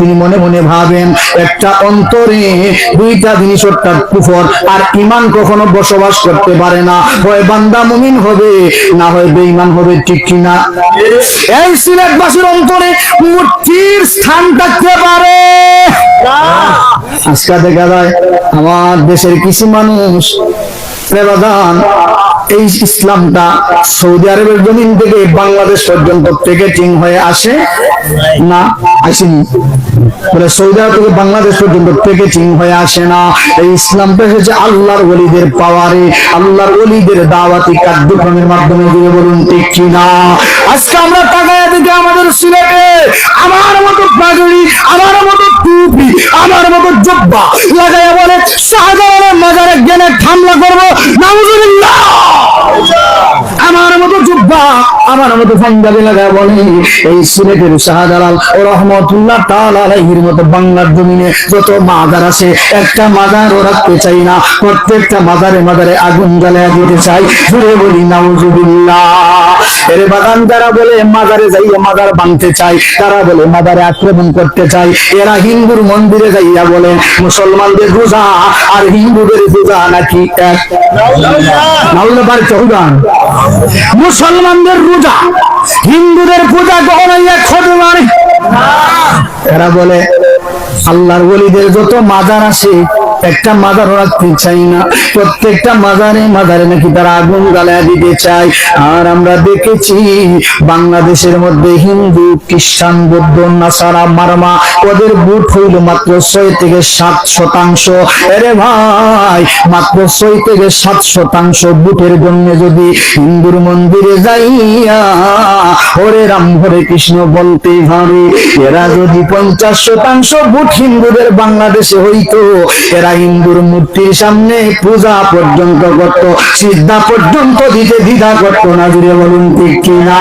তিনি মনে মনে ভাবেন একটা অন্তরে দুইটা জিনিস অর্থাৎ কুফর আর ঈমান কখনো বসবাস করতে পারে না, হয় বান্দা মুমিন হবে না হয় বেঈমান হবে, ঠিক কি না? এই সিলেটবাসীর অন্তরে মূর্তির স্থান থাকতে পারে না। আজকে দেখা যায় আমার দেশের কিছু মানুষ এই ইসলামটা সৌদি আরবের জমিন থেকে বাংলাদেশ পর্যন্ত প্যাকেটিং হয়ে আসে না, আসেনি বলে সৌদি আরব থেকে বাংলাদেশ পর্যন্ত প্যাকেটিং হয়ে আসে না। এই ইসলামটা এসেছে আল্লাহর ওলিদের পাওয়ারে, আল্লাহর ওলিদের দাওয়াতি কার্যক্রমের মাধ্যমে, দিয়ে বলুন ঠিক কিনা? আজকে আমরা তাকায় দেখি আমাদের সিলেটে আমার মতো পাগড়ি, আমার মতো টুপি, আমার মতো জব্বা লাগাইয়া বলে শাহজালালের মাজারে গেলে হামলা করবো, নাউজুবিল্লাহ। আমার মতো জুব্বা, আমার মতো পাঞ্জাবি লাগায় বলে এই সিলেটের শাহজালাল ও রহমতুল্লাহ তাআলা আলাইহির মতো বাংলার জমিনে যত মাজার আছে একটা মাজারও রাখতে চাই না, প্রত্যেকটা মাজারে মাজারে আগুন জ্বালায়া দিতে চাই, জুড়ে বলি নাউজুবিল্লাহ। এর বাগান যারা বলে মাজারে যাইয়া মাজার ভাঙতে চাই, তারা বলে মাজারে আক্রমণ করতে চাই, এরা হিন্দুর মন্দিরে যাইয়া বলে মুসলমানদের রোজা আর হিন্দুদের রোজা নাকি এক। মুসলমানদের রোজা হিন্দুদের পূজা কখনো এক হতে পারে। এরা বলে আল্লাহর ওলিদের যত মাজার আছে একটা মাজার রাখতে চাই না, প্রত্যেকটা মাজারে মাজারে নাকি তারা আগুন জ্বালায় দিতে চায়। আর আমরা দেখেছি বাংলাদেশের মধ্যে হিন্দু, খ্রিস্টান, বৌদ্ধ, নাসারা, মারমা ওদের ভোট হইল মাত্র 6 থেকে 7%। আরে ভাই, মাত্র 6 থেকে 7% ভোটের জন্য যদি হিন্দুর মন্দিরে যাইয়া হরে রাম হরে কৃষ্ণ বলতে পারে, এরা যদি 50% ভোট হিন্দুদের বাংলাদেশে হইতো, এরা হিন্দুর মূর্তির সামনে পূজা পর্যন্ত করত, সিজদা পর্যন্ত দিতে দ্বিধা করতো না, জুড়ে বলুন ঠিক কিনা?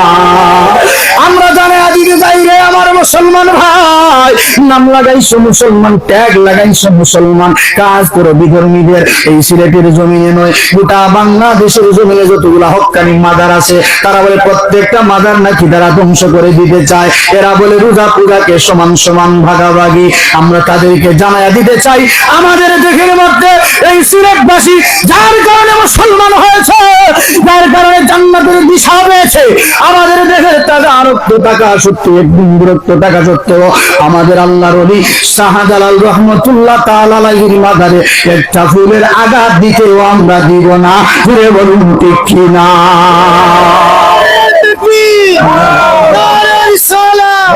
আমরা জানে আদিকে যাই রে আমার মুসলমান ভাই, নাম লাগাইছো মুসলমান, ট্যাগ লাগাইছো মুসলমান, কাজ করো বিধর্মীদের। এই সিলেটের জমিনে নয়, গোটা বাংলাদেশের জমিনে যতগুলা হক্কানি মাজার আছে তারা বলে প্রত্যেকটা মাজার নাকি তারা ধ্বংস করে দিতে চায়। এরা বলে রোজা পূজাকে সমান সমান ভাগাভাগি। আমরা তাদেরকে জানাইয়া দিতে চাই আমাদের দেশের মধ্যে এই সিলেটবাসী যার কারণে মুসলমান হয়েছে, যার কারণে জান্নাতের দিশা পেয়েছে, আমাদের দেশের টাকা রক্ত টাকা সত্ত্বেও, একদিন বিরক্ত টাকা সত্ত্বেও আমাদের আল্লাহর ওলি শাহজালাল রহমতুল্লাহ তাআলা আলাইহির মাজারে একটা ফুলের আঘাত দিতেও আমরা দিব না, ঘুরে বলুন ঠিক কিনা? তাকবীর, নারে রিসালাত।